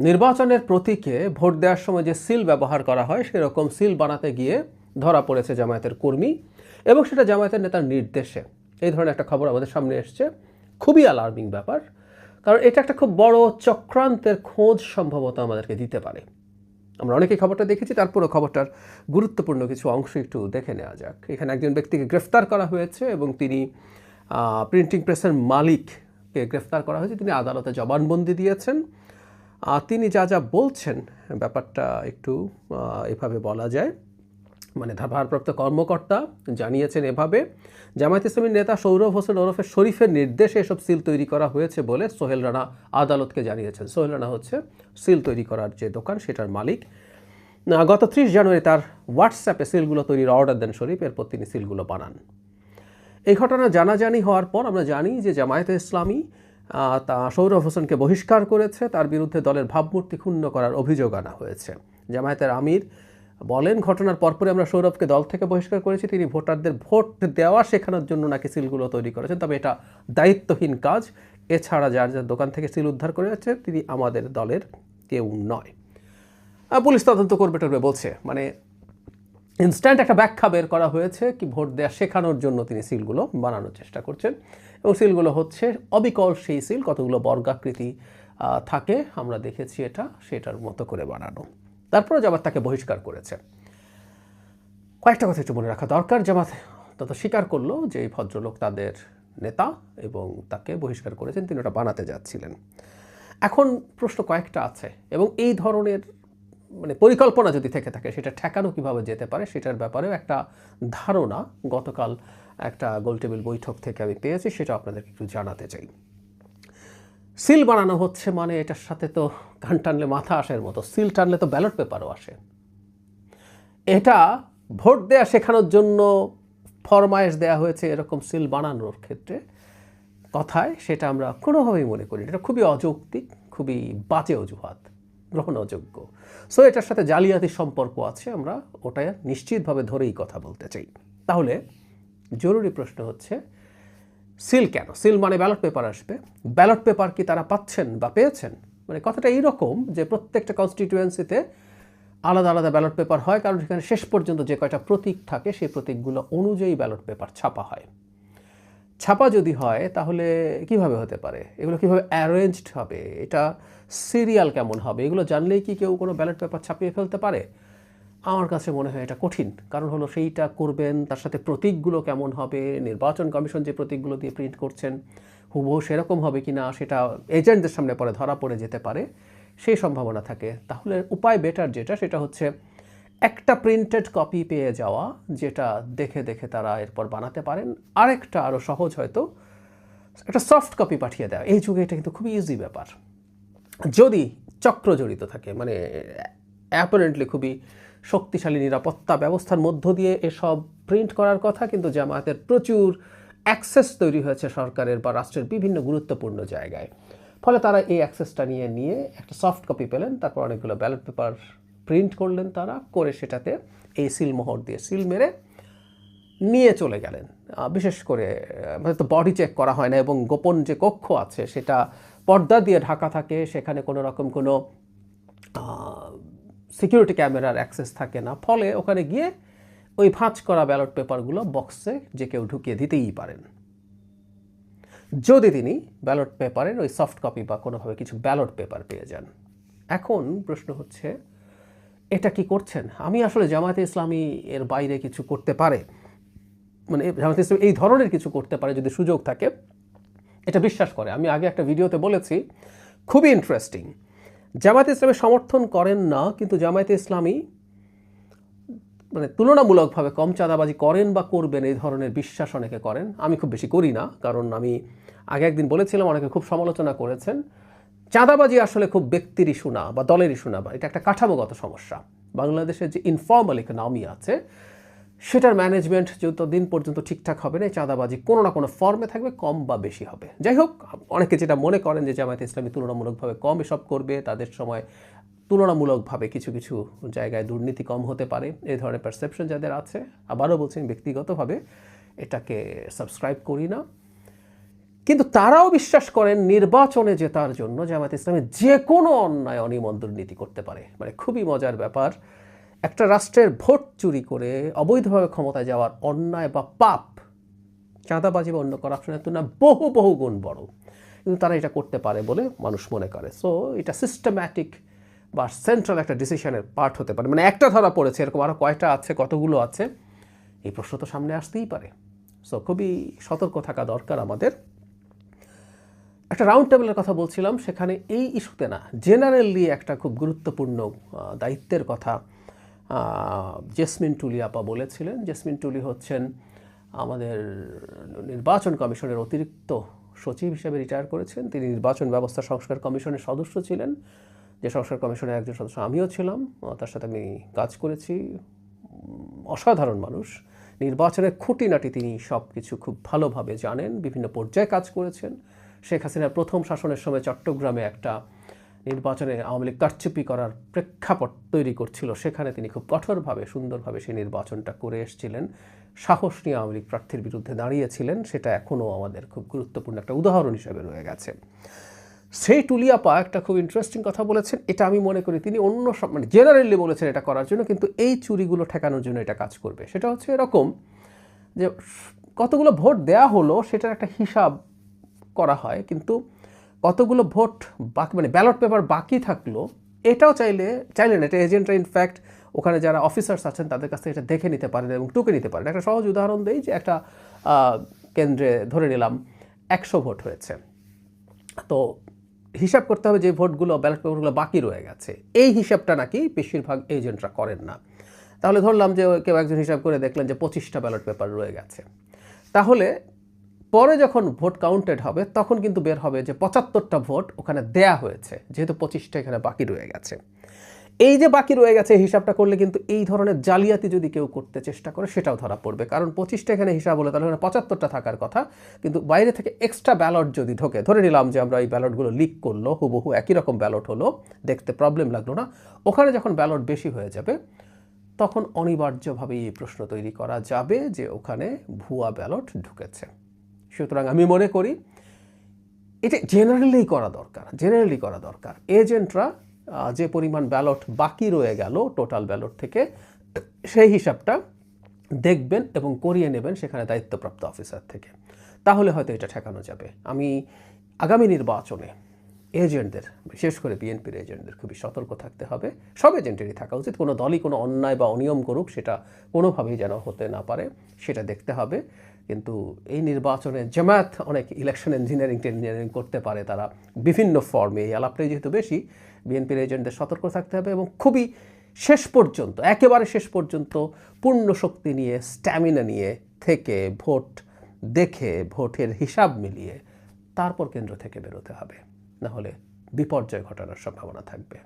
নির্বাচনের প্রতীকে ভোট দেওয়ার সময় যে সিল ব্যবহার করা হয় সেরকম সিল বানাতে গিয়ে ধরা পড়েছে জামায়াতের কর্মী, এবং সেটা জামায়াতের নেতার নির্দেশে। এই ধরনের একটা খবর আমাদের সামনে এসছে, খুবই অ্যালার্মিং ব্যাপার, কারণ এটা একটা খুব বড় চক্রান্তের খোঁজ সম্ভবত আমাদেরকে দিতে পারে। আমরা অনেকেই খবরটা দেখেছি, তারপরও খবরটার গুরুত্বপূর্ণ কিছু অংশ একটু দেখে নেওয়া যাক। এখানে একজন ব্যক্তিকে গ্রেফতার করা হয়েছে এবং তিনি প্রিন্টিং প্রেসের মালিককে গ্রেফতার করা হয়েছে। তিনি আদালতে জবানবন্দি দিয়েছেন। তিনি যা যা বলছেন ব্যাপারটা একটু এভাবে বলা যায়, মানে ভারপ্রাপ্ত কর্মকর্তা জানিয়েছেন এভাবে, জামায়াত ইসলামীর নেতা সৌরভ হোসেন ওরফে শরীফের নির্দেশে এসব সিল তৈরি করা হয়েছে বলে সোহেল রানা আদালতকে জানিয়েছেন। সোহেল রানা হচ্ছে সিল তৈরি করার যে দোকান সেটার মালিক। গত 30 জানুয়ারি তার হোয়াটসঅ্যাপে সিলগুলো তৈরির অর্ডার দেন শরীফ, এরপর তিনি সিলগুলো বানান। এই ঘটনা জানাজানি হওয়ার পর আমরা জানি যে জামায়াতে ইসলামী তা সৌরভ হোসেনকে বহিষ্কার করেছে, তার বিরুদ্ধে দলের ভাবমূর্তি ক্ষুণ্ণ করার অভিযোগ আনা হয়েছে। জামায়াতের আমির বলেন, ঘটনার পরপরই আমরা সৌরভকে দল থেকে বহিষ্কার করেছি। তিনি ভোটারদের ভোট দেওয়া শেখানোর জন্য নাকি সিলগুলো তৈরি করেছেন, তবে এটা দায়িত্বহীন কাজ। এছাড়া যার যার দোকান থেকে সিল উদ্ধার করেছে তিনি আমাদের দলের কেউ নয়। পুলিশ তদন্ত করবে টরবে বলছে, মানে ইনস্ট্যান্ট একটা ব্যাখ্যা বের করা হয়েছে কি ভোট দেওয়া শেখানোর জন্য তিনি সিলগুলো বানানোর চেষ্টা করছেন, এবং সিলগুলো হচ্ছে অবিকল সেই সিল, কতগুলো বর্গাকৃতি থাকে আমরা দেখেছি, এটা সেটার মতো করে বানানো। তারপরে জামাত তাকে বহিষ্কার করেছে। কয়েকটা কথা একটু মনে রাখা দরকার। জামাত তত স্বীকার করলো যে এই ভদ্রলোক তাদের নেতা এবং তাকে বহিষ্কার করেছেন, তিনি ওটা বানাতে যাচ্ছিলেন। এখন প্রশ্ন কয়েকটা আছে, এবং এই ধরনের মানে পরিকল্পনা যদি থেকে থাকে সেটা ঠেকানো কিভাবে যেতে পারে সেটার ব্যাপারেও একটা ধারণা গতকাল একটা গোলটেবিল বৈঠক থেকে আমি পেয়েছি, সেটা আপনাদেরকে একটু জানাতে চাই। সিল বানানো হচ্ছে মানে এটার সাথে তো কান টানলে মাথা আসার মতো, সিল টানলে তো ব্যালট পেপারও আসে। এটা ভোট দেয়া শেখানোর জন্য ফরমায়েশ দেয়া হয়েছে এরকম সিল বানানোর ক্ষেত্রে কথায়, সেটা আমরা কোনোভাবেই মনে করি এটা খুবই অযৌক্তিক, খুবই বাজে অজুহাত, গ্রহণযোগ্য। সো এটার সাথে জালিয়াতির সম্পর্ক আছে, আমরা ওটা নিশ্চিতভাবে ধরেই কথা বলতে চাই। তাহলে জরুরি প্রশ্ন হচ্ছে, সিল কেন? সিল মানে ব্যালট পেপার আসবে, ব্যালট পেপার কি তারা পাচ্ছেন বা পেয়েছেন? মানে কথাটা এইরকম যে প্রত্যেকটা কনস্টিটিউয়েন্সিতে আলাদা আলাদা ব্যালট পেপার হয়, কারণ সেখানে শেষ পর্যন্ত যে কয়টা প্রতীক থাকে সেই প্রতীকগুলো অনুযায়ী ব্যালট পেপার ছাপা হয়। ছাপা যদি হয় তাহলে কিভাবে হতে পারে, এগুলো কিভাবে অ্যারেঞ্জড হবে, এটা সিরিয়াল কেমন হবে, এগুলো জানলেই কি কেউ কোনো ব্যালট পেপার ছাপিয়ে ফেলতে পারে? আমার কাছে মনে হয় এটা কঠিন। কারণ হলো সেইটা করবেন, তার সাথে প্রতীকগুলো কেমন হবে, নির্বাচন কমিশন যে প্রতীকগুলো দিয়ে প্রিন্ট করছেন হুবহু সেরকম হবে কি না সেটা এজেন্টদের সামনে পরে ধরা পড়ে যেতে পারে, সেই সম্ভাবনা থাকে। তাহলে উপায় বেটার যেটা, সেটা হচ্ছে একটা প্রিন্টেড কপি পেয়ে যাওয়া, যেটা দেখে দেখে তারা এরপর বানাতে পারেন। আরেকটা আরও সহজ, হয়তো একটা সফট কপি পাঠিয়ে দেওয়া। এই যুগে এটা কিন্তু খুবই ইজি ব্যাপার, যদি চক্র জড়িত থাকে, মানে অ্যাপারেন্টলি খুবই শক্তিশালী নিরাপত্তা ব্যবস্থার মধ্য দিয়ে এসব প্রিন্ট করার কথা, কিন্তু জামায়াতের প্রচুর অ্যাক্সেস তৈরি হয়েছে সরকারের বা রাষ্ট্রের বিভিন্ন গুরুত্বপূর্ণ জায়গায়। ফলে তারা এই অ্যাক্সেসটা নিয়ে একটা সফট কপি পেলেন, তারপর অনেকগুলো ব্যালট পেপার প্রিন্ট করলেন, তারা করে সেটাতে এই সিল মোহর দিয়ে সিল মেরে নিয়ে চলে গেলেন। বিশেষ করে তো বডি চেক করা হয় না, এবং গোপন যে কক্ষ আছে সেটা পর্দা দিয়ে ঢাকা থাকে, সেখানে কোনো রকম কোনো সিকিউরিটি ক্যামেরার অ্যাক্সেস থাকে না। ফলে ওখানে গিয়ে ওই ভাঁজ করা ব্যালট পেপারগুলো বক্সে যে কেউ ঢুকিয়ে দিতেই পারেন, যদি তিনি ব্যালট পেপারের ওই সফট কপি বা কোনোভাবে কিছু ব্যালট পেপার পেয়ে যান। এখন প্রশ্ন হচ্ছে, এটা কি করছেন? আমি আসলে জামায়াতে ইসলামী এর বাইরে কিছু করতে পারে, মানে জামায়াতে ইসলামী এই ধরনের কিছু করতে পারে যদি সুযোগ থাকে, এটা বিশ্বাস করে। আমি আগে একটা ভিডিওতে বলেছি, খুবই ইন্টারেস্টিং, জামায়াতে ইসলামী সমর্থন করেন না, কিন্তু জামায়াতে ইসলামী মানে তুলনামূলকভাবে কম চাঁদাবাজি করেন বা করবেন এই ধরনের বিশ্বাস অনেকে করেন। আমি খুব বেশি করি না, কারণ আমি আগে একদিন বলেছিলাম, অনেকে খুব সমালোচনা করেছেন, চাঁদাবাজি আসলে খুব ব্যক্তির ইস্যু না বা দলের ইস্যু না, বা এটা একটা কাঠামোগত সমস্যা। বাংলাদেশের যে ইনফর্মাল ইকোনমি আছে সেটার ম্যানেজমেন্ট যতদিন পর্যন্ত ঠিকঠাক হবে না, চাঁদাবাজি কোনো না কোনো ফর্মে থাকবে, কম বা বেশি হবে। যাই হোক, অনেকে যেটা মনে করেন যে জামায়াতে ইসলামী তুলনামূলকভাবে কম এসব করবে, তাদের সময় তুলনামূলকভাবে কিছু কিছু জায়গায় দুর্নীতি কম হতে পারে, এই ধরনের পারসেপশন যাদের আছে, আবারও বলছেন ব্যক্তিগতভাবে এটাকে সাবস্ক্রাইব করি না। কিন্তু তারাও বিশ্বাস করেন নির্বাচনে জেতার জন্য জামায়াত ইসলামী যে কোনো অন্যায় অনিয়ম দুর্নীতি করতে পারে। মানে খুবই মজার ব্যাপার, একটা রাষ্ট্রের ভোট চুরি করে অবৈধভাবে ক্ষমতায় যাওয়ার অন্যায় বা পাপ চাঁদাবাজি বা অন্য করাপশনের তুলনায় বহু বহু গুণ বড়, কিন্তু তারা এটা করতে পারে বলে মানুষ মনে করে। সো এটা সিস্টেম্যাটিক বা সেন্ট্রাল একটা ডিসিশনের পার্ট হতে পারে। মানে একটা ধরা পড়েছে, এরকম আরও কয়টা আছে, কতগুলো আছে, এই প্রশ্ন তো সামনে আসতেই পারে। সো খুবই সতর্ক থাকা দরকার আমাদের। একটা রাউন্ড টেবিলের কথা বলছিলাম, সেখানে এই ইস্যুতে না, জেনারেলি একটা খুব গুরুত্বপূর্ণ দায়িত্বের কথা জেসমিন টুলি আপা বলেছিলেন। জেসমিন টুলি হচ্ছেন আমাদের নির্বাচন কমিশনের অতিরিক্ত সচিব হিসেবে রিটায়ার করেছেন। তিনি নির্বাচন ব্যবস্থা সংস্কার কমিশনের সদস্য ছিলেন, যে সংস্কার কমিশনের একজন সদস্য আমিও ছিলাম, তার সাথে আমি কাজ করেছি। অসাধারণ মানুষ, নির্বাচনের খুঁটিনাটি তিনি সব কিছু খুব ভালোভাবে জানেন, বিভিন্ন পর্যায়ে কাজ করেছেন। শেখ হাসিনার প্রথম শাসনের সময় চট্টগ্রামে একটা নির্বাচনে আওয়ামী লীগ কারচুপি করার প্রেক্ষাপট তৈরি করছিল, সেখানে তিনি খুব কঠোরভাবে সুন্দরভাবে সেই নির্বাচনটা করে এসেছিলেন, সাহস নিয়ে আওয়ামী লীগ প্রার্থীর বিরুদ্ধে দাঁড়িয়েছিলেন। সেটা এখনও আমাদের খুব গুরুত্বপূর্ণ একটা উদাহরণ হিসেবে রয়ে গেছে। সেই টুলিয়াপা একটা খুব ইন্টারেস্টিং কথা বলেছেন, এটা আমি মনে করি তিনি অন্য সব মানে জেনারেলি বলেছেন এটা করার জন্য, কিন্তু এই চুরিগুলো ঠেকানোর জন্য এটা কাজ করবে। সেটা হচ্ছে এরকম যে কতগুলো ভোট দেয়া হলো সেটার একটা হিসাব করা হয়, কিন্তু কতগুলো ভোট বাকি মানে ব্যালট পেপার বাকি থাকলো এটাও চাইলে না, এটা এজেন্টরা ইনফ্যাক্ট ওখানে যারা অফিসার্স আছেন তাদের কাছ থেকে এটা দেখে নিতে পারেন এবং টুকে নিতে পারেন। একটা সহজ উদাহরণ দেই, যে একটা কেন্দ্রে ধরে নিলাম 100 ভোট হয়েছে, তো হিসাব করতে হবে যে ভোটগুলো ব্যালট পেপারগুলো বাকি রয়ে গেছে, এই হিসাবটা নাকি বেশিরভাগ এজেন্টরা করেন না। তাহলে ধরলাম যে কেউ একজন হিসাব করে দেখলেন যে 25টা ব্যালট পেপার রয়ে গেছে, তাহলে পরে যখন ভোট কাউন্টেড হবে তখন কিন্তু বের হবে যে 75টা ভোট ওখানে দেয়া হয়েছে, যেহেতু 25টা এখানে বাকি রয়ে গেছে। এই যে বাকি রয়ে গেছে হিসাবটা করলে কিন্তু এই ধরনের জালিয়াতি যদি কেউ করতে চেষ্টা করে সেটাও ধরা পড়বে, কারণ 25টা এখানে হিসাব হলে তাহলে 75টা থাকার কথা, কিন্তু বাইরে থেকে এক্সট্রা ব্যালট যদি ঢোকে, ধরে নিলাম যে আমরা এই ব্যালটগুলো লিক করলো, হুবহু একই রকম ব্যালট হলো, দেখতে প্রবলেম লাগলো না, ওখানে যখন ব্যালট বেশি হয়ে যাবে তখন অনিবার্যভাবে এই প্রশ্ন তৈরি করা যাবে যে ওখানে ভুয়া ব্যালট ঢুকেছে। সুতরাং আমি মনে করি এটা জেনারেলি করা দরকার। এজেন্টরা যে পরিমাণ ব্যালট বাকি রয়ে গেল টোটাল ব্যালট থেকে, সেই হিসাবটা দেখবেন এবং করিয়ে নেবেন সেখানে দায়িত্বপ্রাপ্ত অফিসার থেকে, তাহলে হয়তো এটা ঠেকানো যাবে। আমি আগামী নির্বাচনে এজেন্টদের, বিশেষ করে বিএনপির এজেন্টদের খুবই সতর্ক থাকতে হবে। সব এজেন্টেরই থাকা উচিত, কোনো দলই কোনো অন্যায় বা অনিয়ম করুক সেটা কোনোভাবেই যেন হতে না পারে সেটা দেখতে হবে। কিন্তু এই নির্বাচনে জামায়াত অনেক ইলেকশন ইঞ্জিনিয়ারিং করতে পারে, তারা বিভিন্ন ফর্মে, এই আলাপটাই যেহেতু বেশি, বিএনপির এজেন্টদের সতর্ক থাকতে হবে এবং খুবই শেষ পর্যন্ত, একেবারে শেষ পর্যন্ত পূর্ণ শক্তি নিয়ে, স্ট্যামিনা নিয়ে থেকে ভোট দেখে, ভোটের হিসাব মিলিয়ে তারপর কেন্দ্র থেকে বেরোতে হবে, নাহলে বিপর্যয় ঘটানোর সম্ভাবনা থাকবে।